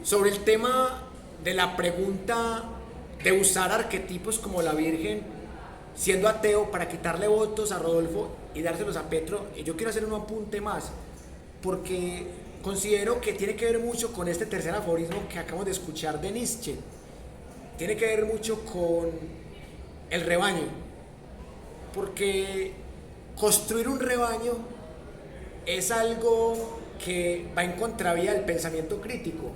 Sobre el tema de la pregunta de usar arquetipos como la Virgen siendo ateo para quitarle votos a Rodolfo y dárselos a Petro, yo quiero hacer un apunte más, porque considero que tiene que ver mucho con este tercer aforismo que acabamos de escuchar de Nietzsche. Tiene que ver mucho con el rebaño, porque construir un rebaño es algo que va en contravía del pensamiento crítico.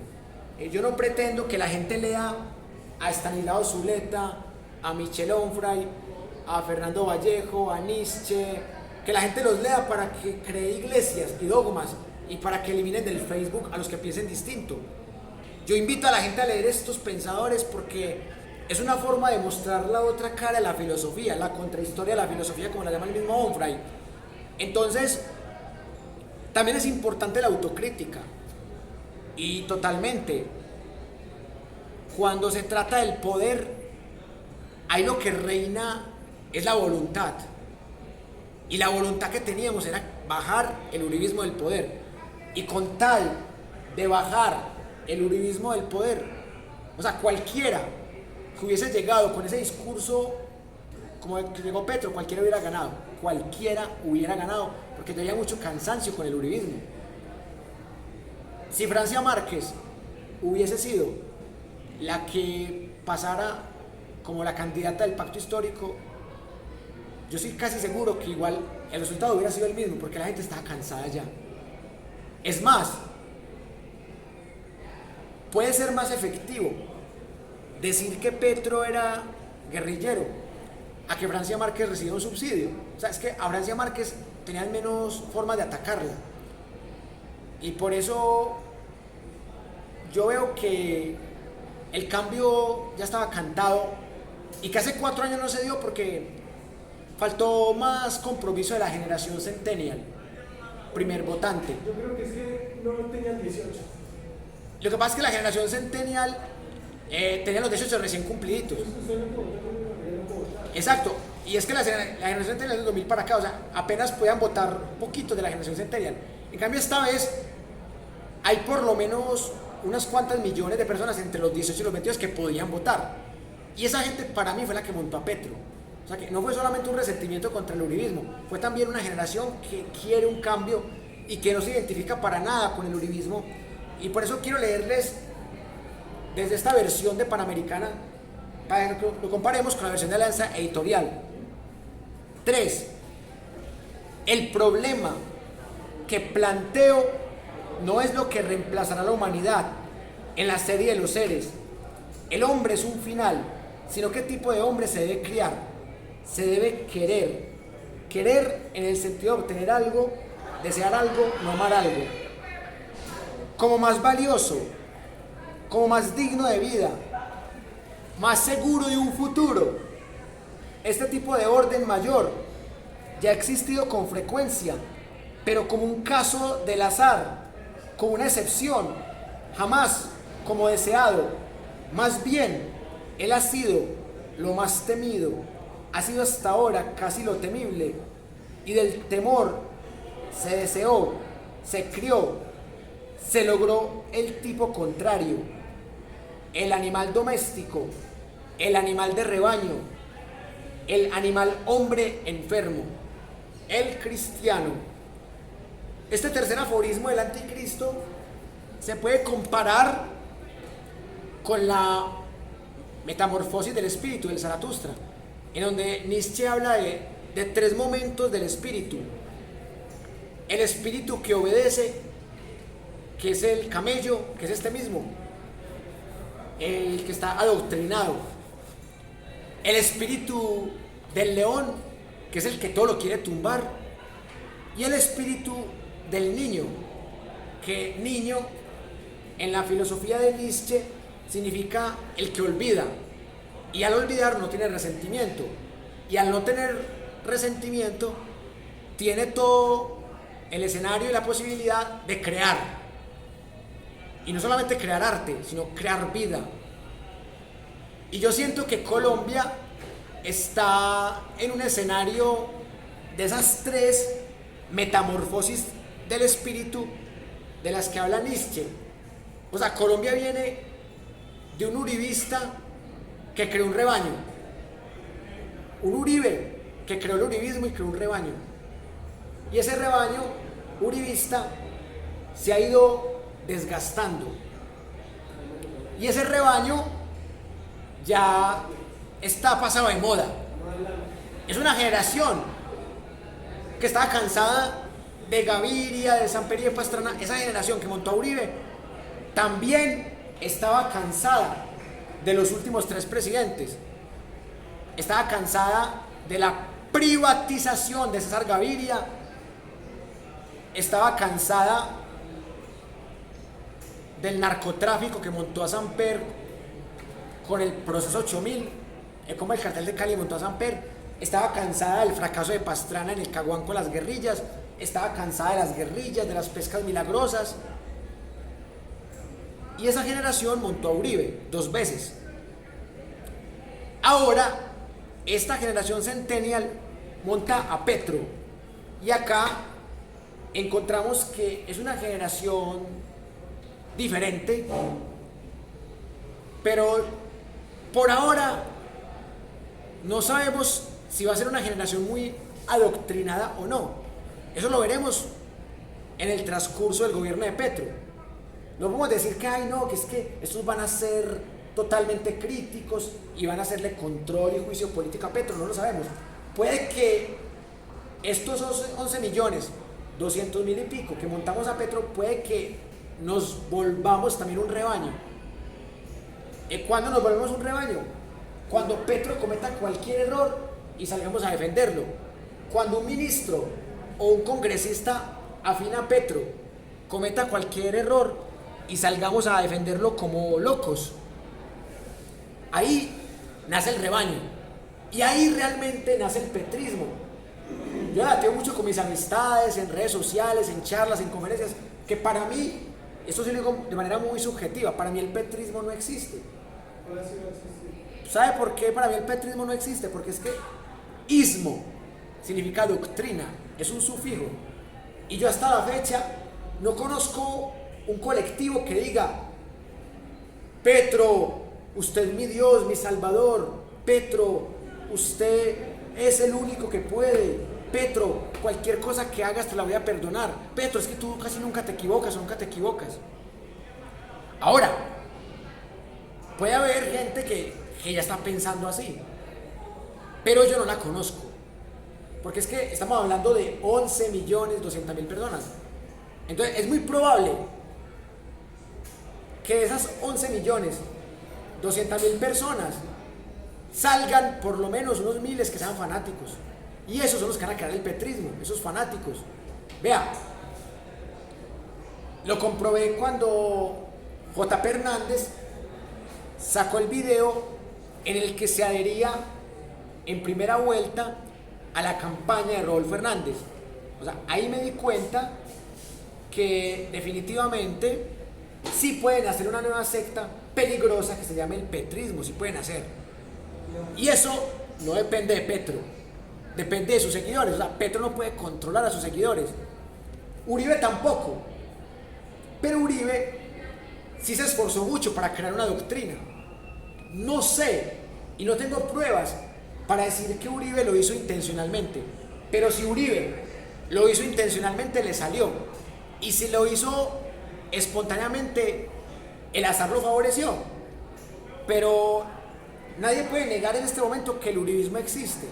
Yo no pretendo que la gente lea a Estanislao Zuleta, a Michel Onfray, a Fernando Vallejo, a Nietzsche, que la gente los lea para que cree iglesias y dogmas y para que eliminen del Facebook a los que piensen distinto. Yo invito a la gente a leer estos pensadores porque es una forma de mostrar la otra cara de la filosofía, la contrahistoria de la filosofía, como la llama el mismo Onfray. Entonces, también es importante la autocrítica. Y totalmente, cuando se trata del poder, ahí lo que reina es la voluntad. Y la voluntad que teníamos era bajar el uribismo del poder. Y con tal de bajar el uribismo del poder, o sea, cualquiera que hubiese llegado con ese discurso como el que llegó Petro, cualquiera hubiera ganado. Cualquiera hubiera ganado, porque tenía mucho cansancio con el uribismo. Si Francia Márquez hubiese sido la que pasara como la candidata del pacto histórico, yo estoy casi seguro que igual el resultado hubiera sido el mismo, porque la gente estaba cansada ya. Es más, puede ser más efectivo decir que Petro era guerrillero a que Francia Márquez recibiera un subsidio. O sea, es que a Francia Márquez tenían menos formas de atacarla. Y por eso yo veo que el cambio ya estaba cantado y que hace 4 años no se dio porque faltó más compromiso de la generación centennial, primer votante. Yo creo que es que no tenían 18. Lo que pasa es que la generación centennial tenía los 18 recién cumpliditos. Exacto, y es que la generación centennial es del 2000 para acá, o sea, apenas podían votar poquitos de la generación centennial. En cambio esta vez hay por lo menos unas cuantas millones de personas entre los 18 y los 22 que podían votar. Y esa gente para mí fue la que montó a Petro. O sea que no fue solamente un resentimiento contra el uribismo, fue también una generación que quiere un cambio y que no se identifica para nada con el uribismo. Y por eso quiero leerles desde esta versión de Panamericana, para que lo comparemos con la versión de Alianza Editorial. 3. El problema que planteo no es lo que reemplazará a la humanidad en la serie de los seres. El hombre es un final, sino qué tipo de hombre se debe criar. Se debe querer. Querer en el sentido de obtener algo, desear algo, no amar algo. Como más valioso, como más digno de vida, más seguro de un futuro. Este tipo de orden mayor ya ha existido con frecuencia, pero como un caso del azar, como una excepción, jamás como deseado. Más bien, él ha sido lo más temido, ha sido hasta ahora casi lo temible, y del temor se deseó, se crió, se logró el tipo contrario, el animal doméstico, el animal de rebaño, el animal hombre enfermo, el cristiano. Este tercer aforismo del anticristo se puede comparar con la metamorfosis del espíritu del Zaratustra, en donde Nietzsche habla de 3 momentos del espíritu. El espíritu que obedece, que es el camello, que es este mismo, el que está adoctrinado. El espíritu del león, que es el que todo lo quiere tumbar. Y el espíritu del niño, que niño en la filosofía de Nietzsche significa el que olvida, y al olvidar no tiene resentimiento, y al no tener resentimiento tiene todo el escenario y la posibilidad de crear, y no solamente crear arte, sino crear vida. Y yo siento que Colombia está en un escenario de esas 3 metamorfosis del espíritu de las que habla Nietzsche. O sea, Colombia viene de un uribista que creó un rebaño. Un Uribe que creó el uribismo y creó un rebaño. Y ese rebaño uribista se ha ido desgastando. Y ese rebaño ya está pasado de moda. Es una generación que estaba cansada de Gaviria, de Samper y de Pastrana. Esa generación que montó a Uribe también estaba cansada de los últimos 3 presidentes. Estaba cansada de la privatización de César Gaviria. Estaba cansada del narcotráfico que montó a Samper con el proceso 8000, como el cartel de Cali montó a Samper. Estaba cansada del fracaso de Pastrana en el Caguán con las guerrillas. Estaba cansada de las guerrillas, de las pescas milagrosas. Y esa generación montó a Uribe 2 veces. Ahora, esta generación centennial monta a Petro. Y acá encontramos que es una generación diferente, pero por ahora no sabemos si va a ser una generación muy adoctrinada o no. Eso lo veremos en el transcurso del gobierno de Petro. No podemos decir que, ay no, que es que estos van a ser totalmente críticos y van a hacerle control y juicio político a Petro, no lo sabemos. Puede que estos 11 millones, 200 mil y pico que montamos a Petro, puede que nos volvamos también un rebaño. ¿Cuándo nos volvemos un rebaño? Cuando Petro cometa cualquier error y salgamos a defenderlo. Cuando un ministro o un congresista afín a Petro cometa cualquier error y salgamos a defenderlo como locos. Ahí nace el rebaño. Y ahí realmente nace el petrismo. Yo debateo mucho con mis amistades, en redes sociales, en charlas, en conferencias, que para mí, esto sí lo digo de manera muy subjetiva, para mí el petrismo no existe. ¿Sabe por qué para mí el petrismo no existe? Porque es que ismo significa doctrina, es un sufijo. Y yo hasta la fecha no conozco un colectivo que diga: Petro, usted es mi Dios, mi Salvador. Petro, usted es el único que puede. Petro, cualquier cosa que hagas te la voy a perdonar. Petro, es que tú casi nunca te equivocas o nunca te equivocas. Ahora, puede haber gente que ya está pensando así, pero yo no la conozco. Porque es que estamos hablando de 11.200.000 personas. Entonces es muy probable que de esas 11.200.000 personas salgan por lo menos unos miles que sean fanáticos. Y esos son los que van a crear el petrismo, esos fanáticos. Vea, lo comprobé cuando J.P. Hernández sacó el video en el que se adhería en primera vuelta a la campaña de Rodolfo Hernández. O sea, ahí me di cuenta que definitivamente sí pueden hacer una nueva secta peligrosa que se llama el petrismo, sí pueden hacer. Y eso no depende de Petro, depende de sus seguidores. O sea, Petro no puede controlar a sus seguidores. Uribe tampoco. Pero Uribe sí se esforzó mucho para crear una doctrina. No sé, y no tengo pruebas para decir que Uribe lo hizo intencionalmente. Pero si Uribe lo hizo intencionalmente, le salió. Y si lo hizo espontáneamente, el azar lo favoreció. Pero nadie puede negar en este momento que el uribismo existe.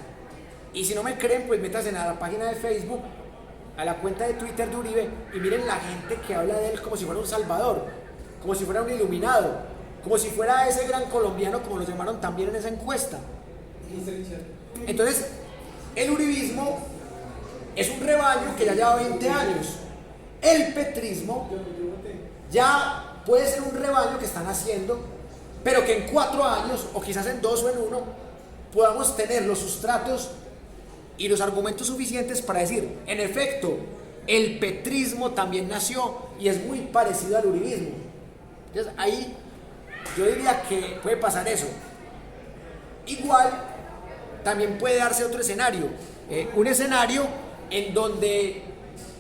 Y si no me creen, pues métanse a la página de Facebook, a la cuenta de Twitter de Uribe, y miren la gente que habla de él como si fuera un salvador, como si fuera un iluminado, como si fuera ese gran colombiano, como lo llamaron también en esa encuesta. Entonces, el uribismo es un rebaño que ya lleva 20 años. El petrismo ya puede ser un rebaño que están haciendo, pero que en 4 años, o quizás en 2 o en 1, podamos tener los sustratos y los argumentos suficientes para decir, en efecto, el petrismo también nació y es muy parecido al uribismo. Entonces ahí yo diría que puede pasar eso. Igual también puede darse otro escenario, un escenario en donde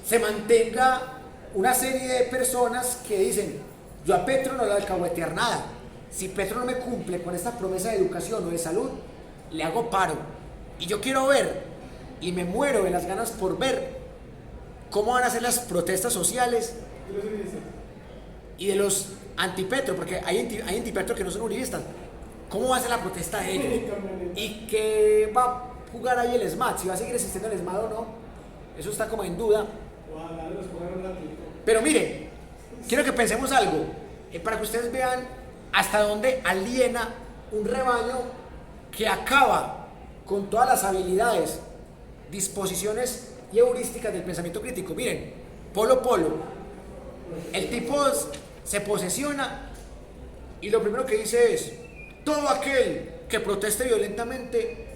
se mantenga una serie de personas que dicen: Yo a Petro no le voy a alcahuetear nada. Si Petro no me cumple con esta promesa de educación o de salud, le hago paro. Y yo quiero ver, y me muero de las ganas por ver, cómo van a ser las protestas sociales y de los antipetro, porque hay antipetro que no son uribistas. ¿Cómo va a ser la protesta de ellos? ¿Y qué va a jugar ahí el SMAT? Si va a seguir existiendo el SMAT o no, eso está como en duda. Pero mire, quiero que pensemos algo, para que ustedes vean hasta dónde aliena un rebaño que acaba con todas las habilidades, disposiciones y heurísticas del pensamiento crítico. Miren, Polo Polo, el tipo se posesiona y lo primero que dice es: todo aquel que proteste violentamente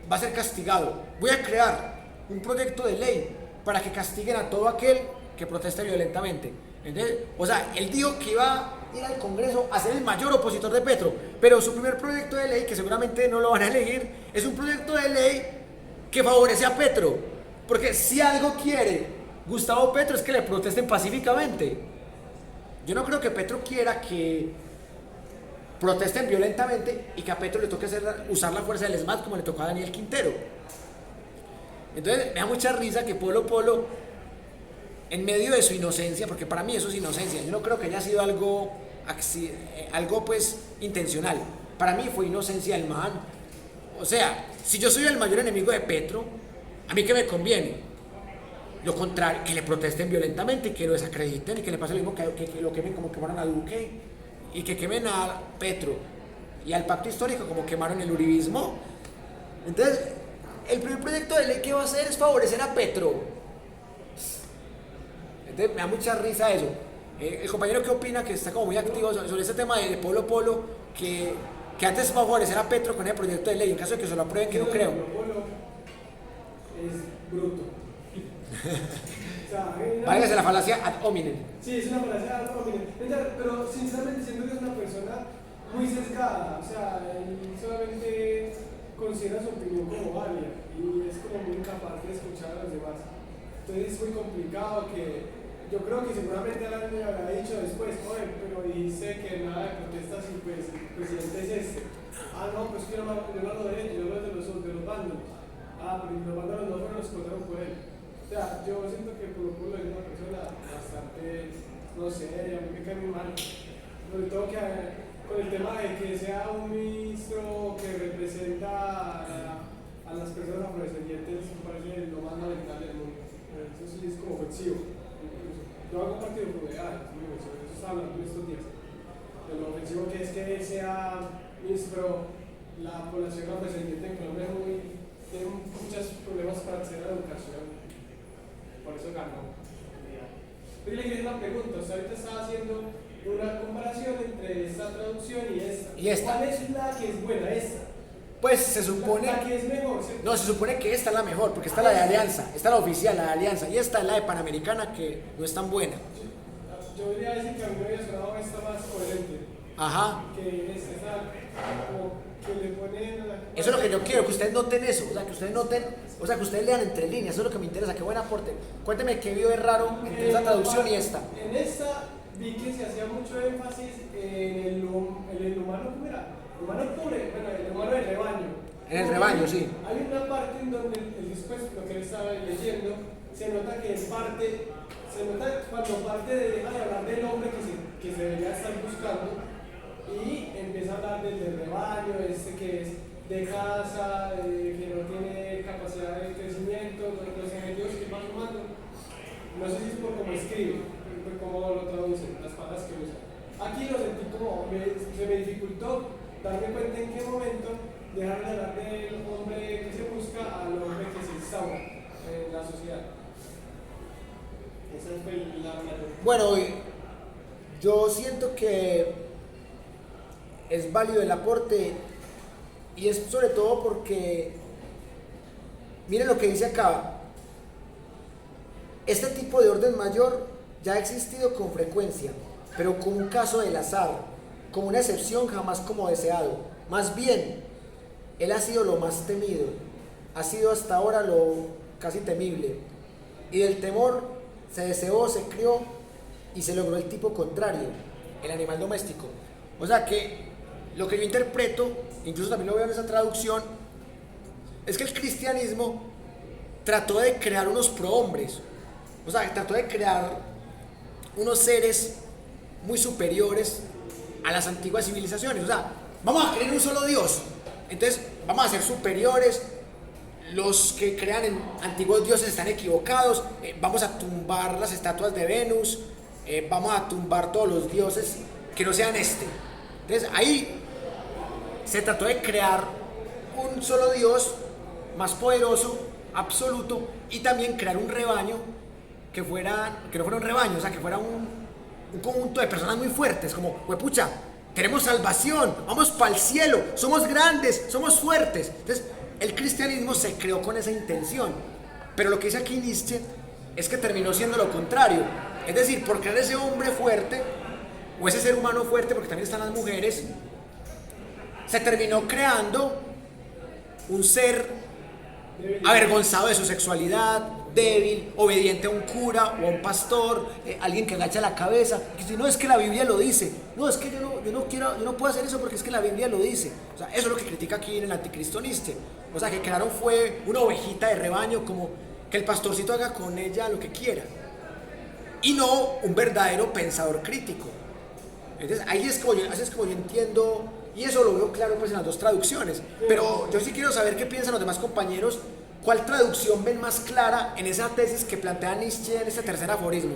va a ser castigado. Voy a crear un proyecto de ley para que castiguen a todo aquel que proteste violentamente. ¿Entendés? O sea, él dijo que iba a ir al Congreso a ser el mayor opositor de Petro, pero su primer proyecto de ley, que seguramente no lo van a elegir, es un proyecto de ley que favorece a Petro. Porque si algo quiere Gustavo Petro es que le protesten pacíficamente. Yo no creo que Petro quiera que protesten violentamente y que a Petro le toque usar la fuerza del SMAT como le tocó a Daniel Quintero. Entonces me da mucha risa que Polo Polo, en medio de su inocencia, porque para mí eso es inocencia, yo no creo que haya sido algo pues intencional, para mí fue inocencia del man. O sea, si yo soy el mayor enemigo de Petro, ¿a mí qué me conviene? Lo contrario, que le protesten violentamente y que lo desacrediten y que le pase lo mismo que lo quemen como quemaron a Duque y que quemen a Petro y al pacto histórico como quemaron el uribismo. Entonces, el primer proyecto de ley que va a hacer es favorecer a Petro. Entonces, me da mucha risa eso. El compañero, ¿qué opina? Que está como muy activo sobre ese tema de Polo Polo, que antes va a favorecer a Petro con el proyecto de ley, en caso de que se lo aprueben, que no creo. Polo es bruto. O sea, Válgase la falacia ad hominem. Sí, es una falacia ad hominem. Pero sinceramente siento que es una persona muy sesgada. O sea, él solamente considera su opinión como válida y es como muy incapaz de escuchar a los demás. Entonces es muy complicado que yo creo que seguramente Alan me habrá dicho después: oye, pero dice que nada de protestas y pues el presidente es este. Ah, no, pues que yo no hablo de él, yo hablo de los vándalos. Ah, pero los vándalos no fueron los que votaron por él. O sea, yo siento que Polo Polo es una persona bastante, no sé, a mí me cae muy mal. Sobre todo que con el tema de que sea un ministro que representa a las personas afrodescendientes, me parece lo más lamentable del mundo. Eso sí es como ofensivo. Yo hago partido con eso está hablando en estos días. De lo ofensivo que es que él sea ministro, la población afrodescendiente en Colombia tiene muchos problemas para acceder a la educación. Por eso ganó. Pero le quería una pregunta: usted ahorita estaba haciendo una comparación entre esta traducción y esta. ¿Cuál es la que es buena? Esta. Pues se supone. La que es mejor, ¿cierto? No, se supone que esta es la mejor, porque esta es la de Alianza, esta es la oficial, la de Alianza, y esta es la de Panamericana, que no es tan buena. Yo diría decir que a mí me había sonado esta más coherente. Ajá. Que esta, como que le ponen a la... Eso es lo que yo quiero, que ustedes noten eso, o sea, que ustedes lean entre líneas, eso es lo que me interesa, qué buen aporte. Cuénteme qué vio de raro entre esa traducción y esta. En esta vi que se hacía mucho énfasis en el humano, ¿cómo era? Humano pure, bueno, el humano del rebaño. En el rebaño, sí. Hay una parte en donde el dispuesto, lo que él estaba leyendo, se nota que cuando parte deja de hablar del hombre que se debería estar buscando y empieza a hablar del rebaño, que es de casa, que no tiene capacidad de crecimiento, los objetivos que va sumando. No sé si es por cómo escribe, por cómo lo traduce, las palabras que usa. Aquí lo sentí como, se me dificultó darme cuenta en qué momento dejar de hablar del hombre que se busca al hombre que se instaura en la sociedad. Esa fue la Bueno, yo siento que es válido el aporte y es sobre todo porque, miren lo que dice acá: este tipo de orden mayor ya ha existido con frecuencia, pero como un caso del azar, como una excepción jamás como deseado. Más bien, él ha sido lo más temido, ha sido hasta ahora lo casi temible, y del temor se deseó, se crió y se logró el tipo contrario, el animal doméstico. O sea que lo que yo interpreto, incluso también lo veo en esa traducción, es que el cristianismo trató de crear unos prohombres, o sea, trató de crear unos seres muy superiores a las antiguas civilizaciones. O sea, vamos a creer en un solo Dios, entonces vamos a ser superiores. Los que crean en antiguos dioses están equivocados. Vamos a tumbar las estatuas de Venus, vamos a tumbar todos los dioses que no sean este. Entonces ahí se trató de crear un solo Dios más poderoso, absoluto, y también crear un rebaño que no fuera un rebaño, o sea, que fuera un conjunto de personas muy fuertes, como, pucha, tenemos salvación, vamos para el cielo, somos grandes, somos fuertes. Entonces el cristianismo se creó con esa intención, pero lo que dice aquí Nietzsche es que terminó siendo lo contrario. Es decir, por crear ese hombre fuerte, o ese ser humano fuerte, porque también están las mujeres, se terminó creando un ser avergonzado de su sexualidad, débil, obediente a un cura o a un pastor, alguien que agacha la cabeza, que dice, no, es que la Biblia lo dice, no, es que yo no puedo hacer eso porque es que la Biblia lo dice. O sea, eso es lo que critica aquí en el anticristo Nietzsche. O sea, que crearon fue una ovejita de rebaño, como que el pastorcito haga con ella lo que quiera, y no un verdadero pensador crítico. Entonces ahí así es como yo entiendo, y eso lo veo claro pues en las dos traducciones. Pero yo sí quiero saber qué piensan los demás compañeros. ¿Cuál traducción ven más clara en esa tesis que plantea Nietzsche en este tercer aforismo?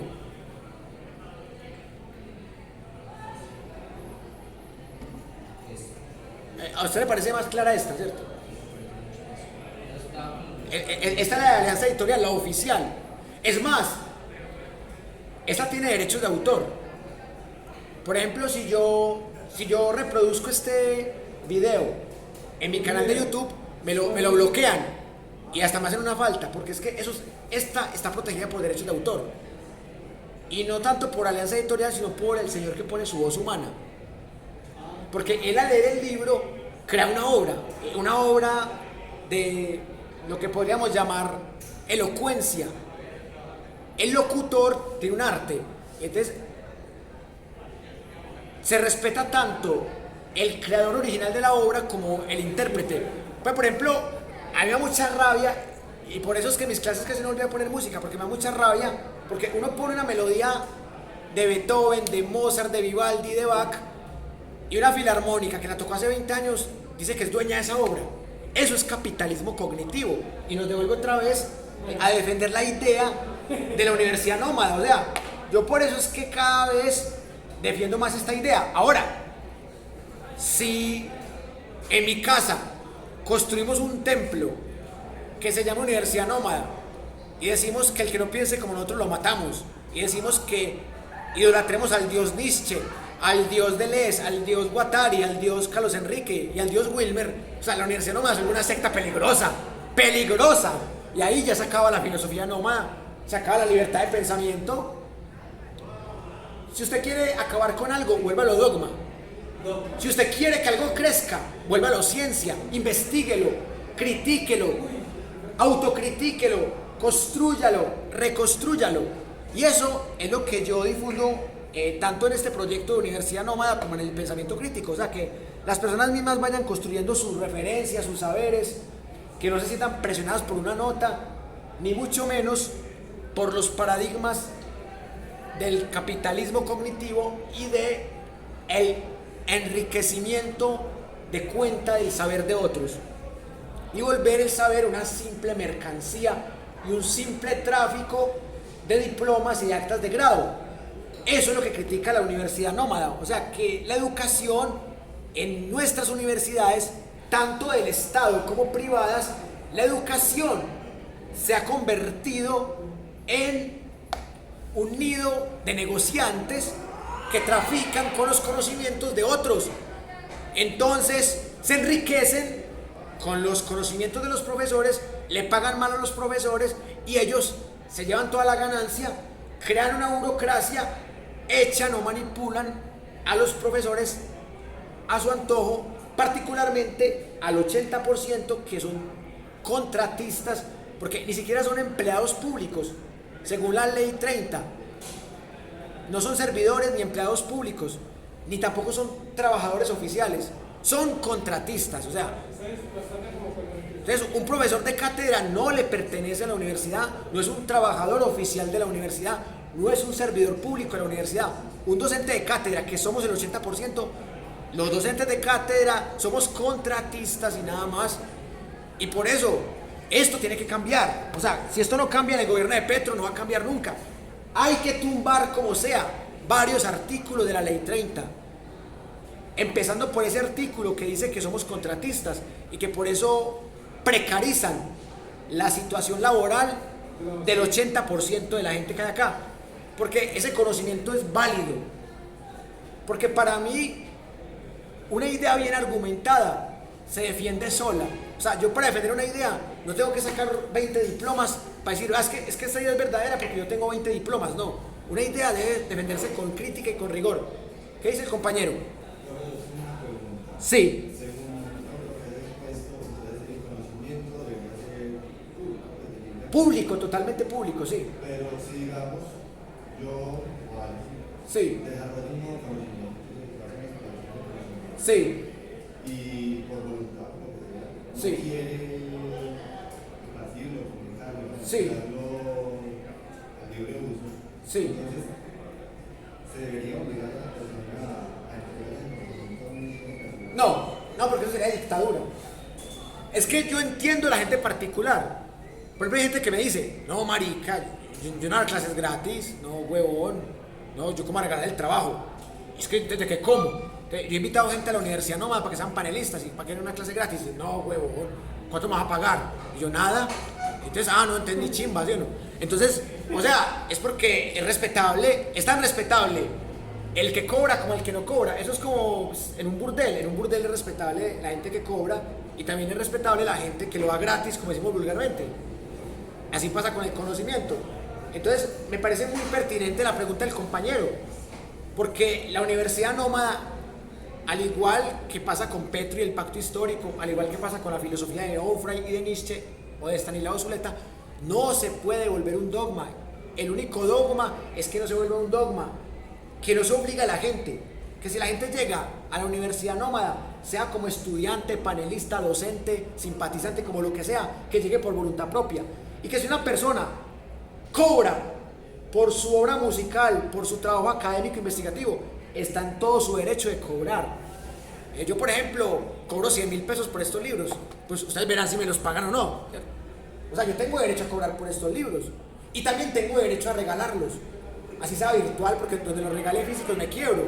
A usted le parece más clara esta, ¿cierto? Esta es la de Alianza Editorial, la oficial. Es más, esta tiene derechos de autor. Por ejemplo, si yo reproduzco este video en mi canal de YouTube, me lo bloquean y hasta me hacen una falta, porque es que esta está protegida por derechos de autor, y no tanto por Alianza Editorial, sino por el señor que pone su voz humana, porque él, al leer el libro, crea una obra de lo que podríamos llamar elocuencia. El locutor tiene un arte, entonces se respeta tanto el creador original de la obra como el intérprete. Pues, por ejemplo, a mí me da mucha rabia, y por eso es que en mis clases casi no volví a poner música, porque me da mucha rabia, porque uno pone una melodía de Beethoven, de Mozart, de Vivaldi, de Bach, y una filarmónica que la tocó hace 20 años dice que es dueña de esa obra. Eso es capitalismo cognitivo, y nos devuelve otra vez a defender la idea de la universidad nómada. O sea, yo por eso es que cada vez defiendo más esta idea. Ahora, si en mi casa construimos un templo que se llama Universidad Nómada y decimos que el que no piense como nosotros lo matamos, y decimos que idolatremos al dios Nietzsche, al dios Deleuze, al dios Guattari, al dios Carlos Enrique y al dios Wilmer, o sea, la Universidad Nómada es una secta peligrosa, y ahí ya se acaba la filosofía nómada, se acaba la libertad de pensamiento. Si usted quiere acabar con algo, vuélvalo dogma. Si usted quiere que algo crezca, vuélvalo ciencia, investíguelo, critíquelo, autocritíquelo, constrúyalo, reconstrúyalo. Y eso es lo que yo difundo tanto en este proyecto de Universidad Nómada como en el pensamiento crítico. O sea, que las personas mismas vayan construyendo sus referencias, sus saberes, que no se sientan presionadas por una nota, ni mucho menos por los paradigmas del capitalismo cognitivo y de el enriquecimiento de cuenta del saber de otros, y volver el saber una simple mercancía y un simple tráfico de diplomas y de actas de grado. Eso es lo que critica la Universidad Nómada. O sea, que la educación en nuestras universidades, tanto del Estado como privadas, la educación se ha convertido en un nido de negociantes que trafican con los conocimientos de otros. Entonces se enriquecen con los conocimientos de los profesores, le pagan mal a los profesores y ellos se llevan toda la ganancia, crean una burocracia, echan o manipulan a los profesores a su antojo, particularmente al 80% que son contratistas, porque ni siquiera son empleados públicos, según la ley 30. No son servidores ni empleados públicos, ni tampoco son trabajadores oficiales, son contratistas. O sea, entonces un profesor de cátedra no le pertenece a la universidad, no es un trabajador oficial de la universidad, no es un servidor público de la universidad. Un docente de cátedra, que somos el 80%, los docentes de cátedra somos contratistas y nada más. Y por eso, esto tiene que cambiar. O sea, si esto no cambia en el gobierno de Petro, no va a cambiar nunca. Hay que tumbar como sea varios artículos de la ley 30. Empezando por ese artículo que dice que somos contratistas y que por eso precarizan la situación laboral del 80% de la gente que hay acá. Porque ese conocimiento es válido. Porque para mí, una idea bien argumentada se defiende sola. O sea, yo para defender una idea no tengo que sacar 20 diplomas para decir, es que esta idea es verdadera porque yo tengo 20 diplomas. No, una idea debe defenderse con crítica y con rigor. ¿Qué dice el compañero? Sí. Público, totalmente público, sí. Pero si digamos, yo o alguien Sí, desarrollo un nuevo conocimiento, sí, y por voluntad, lo que sea, no Sí. quiere compartirlo, comunicarlo, Sí. darlo a libre uso, sí. entonces se debería obligar a la persona a entregar ese conocimiento personal. No, porque eso sería dictadura. Es que yo entiendo a la gente particular. Por ejemplo, hay gente que me dice, no, marica, yo no hago clases gratis, no, huevón, no, yo como a regalar el trabajo. Es que desde que como. Yo he invitado gente a la universidad nomás para que sean panelistas y para que den una clase gratis. No, huevón, ¿cuánto me vas a pagar? Y yo, nada. Entonces, no entendí chimba, ¿sí o no? Entonces, o sea, es porque es respetable, es tan respetable el que cobra como el que no cobra. Eso es como en un burdel es respetable la gente que cobra y también es respetable la gente que lo da gratis, como decimos vulgarmente. Así pasa con el conocimiento. Entonces, me parece muy pertinente la pregunta del compañero, porque la universidad nómada, al igual que pasa con Petro y el pacto histórico, al igual que pasa con la filosofía de Onfray y de Nietzsche o de Stanislao Zuleta, no se puede volver un dogma. El único dogma es que no se vuelva un dogma, que no se obliga a la gente, que si la gente llega a la universidad nómada, sea como estudiante, panelista, docente, simpatizante, como lo que sea, que llegue por voluntad propia. Y que si una persona cobra por su obra musical, por su trabajo académico investigativo, está en todo su derecho de cobrar. Yo, por ejemplo, cobro 100.000 pesos por estos libros. Pues ustedes verán si me los pagan o no. O sea, yo tengo derecho a cobrar por estos libros. Y también tengo derecho a regalarlos. Así sea virtual, porque donde los regale físicos me quiebro.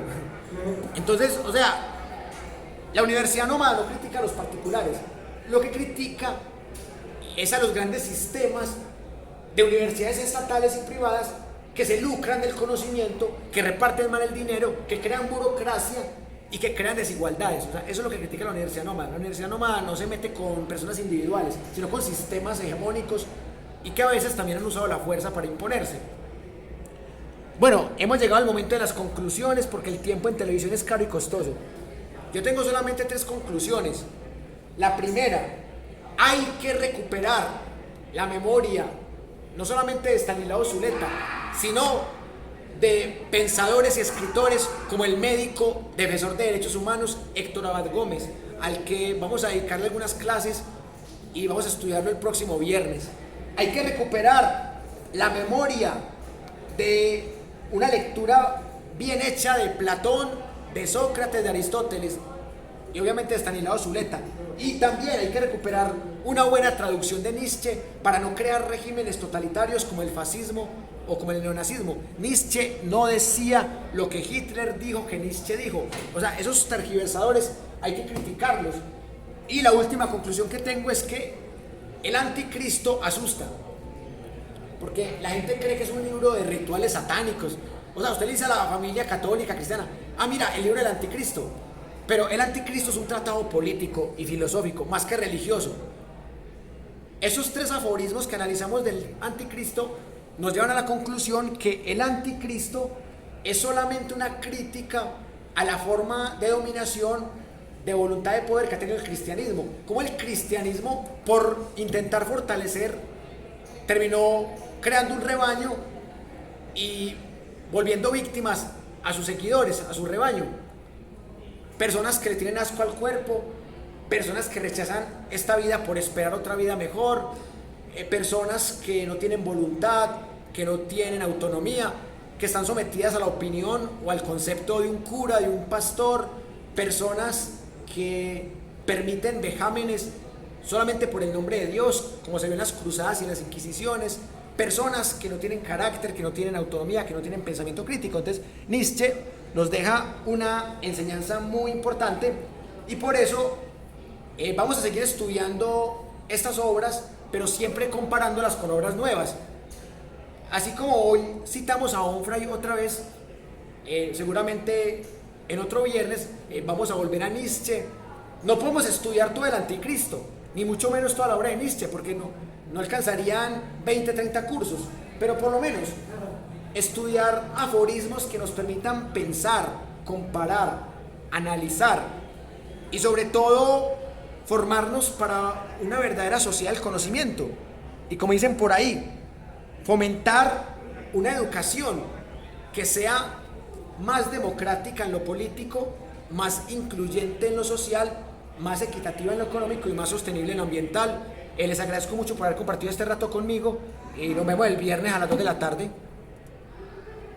Entonces, o sea, la universidad nómada no critica a los particulares. Lo que critica es a los grandes sistemas de universidades estatales y privadas que se lucran del conocimiento, que reparten mal el dinero, que crean burocracia y que crean desigualdades. O sea, eso es lo que critica la universidad nómada. La universidad nómada no se mete con personas individuales, sino con sistemas hegemónicos y que a veces también han usado la fuerza para imponerse. Bueno, hemos llegado al momento de las conclusiones porque el tiempo en televisión es caro y costoso. Yo tengo solamente 3 conclusiones. La primera, hay que recuperar la memoria, no solamente de Stanislao Zuleta, sino de pensadores y escritores como el médico, defensor de derechos humanos Héctor Abad Gómez, al que vamos a dedicarle algunas clases y vamos a estudiarlo el próximo viernes. Hay que recuperar la memoria de una lectura bien hecha de Platón, de Sócrates, de Aristóteles y obviamente de Stanislao Zuleta. Y también hay que recuperar una buena traducción de Nietzsche para no crear regímenes totalitarios como el fascismo o como el neonazismo. Nietzsche no decía lo que Hitler dijo que Nietzsche dijo. O sea, esos tergiversadores hay que criticarlos. Y la última conclusión que tengo es que el anticristo asusta. Porque la gente cree que es un libro de rituales satánicos. O sea, usted le dice a la familia católica, cristiana, mira, el libro del anticristo. Pero el anticristo es un tratado político y filosófico, más que religioso. Esos 3 aforismos que analizamos del anticristo nos llevan a la conclusión que el anticristo es solamente una crítica a la forma de dominación, de voluntad de poder que ha tenido el cristianismo. Como el cristianismo, por intentar fortalecer, terminó creando un rebaño y volviendo víctimas a sus seguidores, a su rebaño. personas que le tienen asco al cuerpo, personas que rechazan esta vida por esperar otra vida mejor, personas que no tienen voluntad, que no tienen autonomía, que están sometidas a la opinión o al concepto de un cura, de un pastor, personas que permiten vejámenes solamente por el nombre de Dios, como se vio en las cruzadas y en las inquisiciones, personas que no tienen carácter, que no tienen autonomía, que no tienen pensamiento crítico. Entonces Nietzsche nos deja una enseñanza muy importante y por eso vamos a seguir estudiando estas obras, pero siempre comparándolas con obras nuevas. Así como hoy citamos a Onfray otra vez, seguramente en otro viernes vamos a volver a Nietzsche. No podemos estudiar todo el Anticristo, ni mucho menos toda la obra de Nietzsche, porque no alcanzarían 20, 30 cursos, pero por lo menos estudiar aforismos que nos permitan pensar, comparar, analizar y sobre todo formarnos para una verdadera sociedad del conocimiento. Y como dicen por ahí, fomentar una educación que sea más democrática en lo político, más incluyente en lo social, más equitativa en lo económico y más sostenible en lo ambiental. Les agradezco mucho por haber compartido este rato conmigo y nos vemos el viernes a las 2 de la tarde.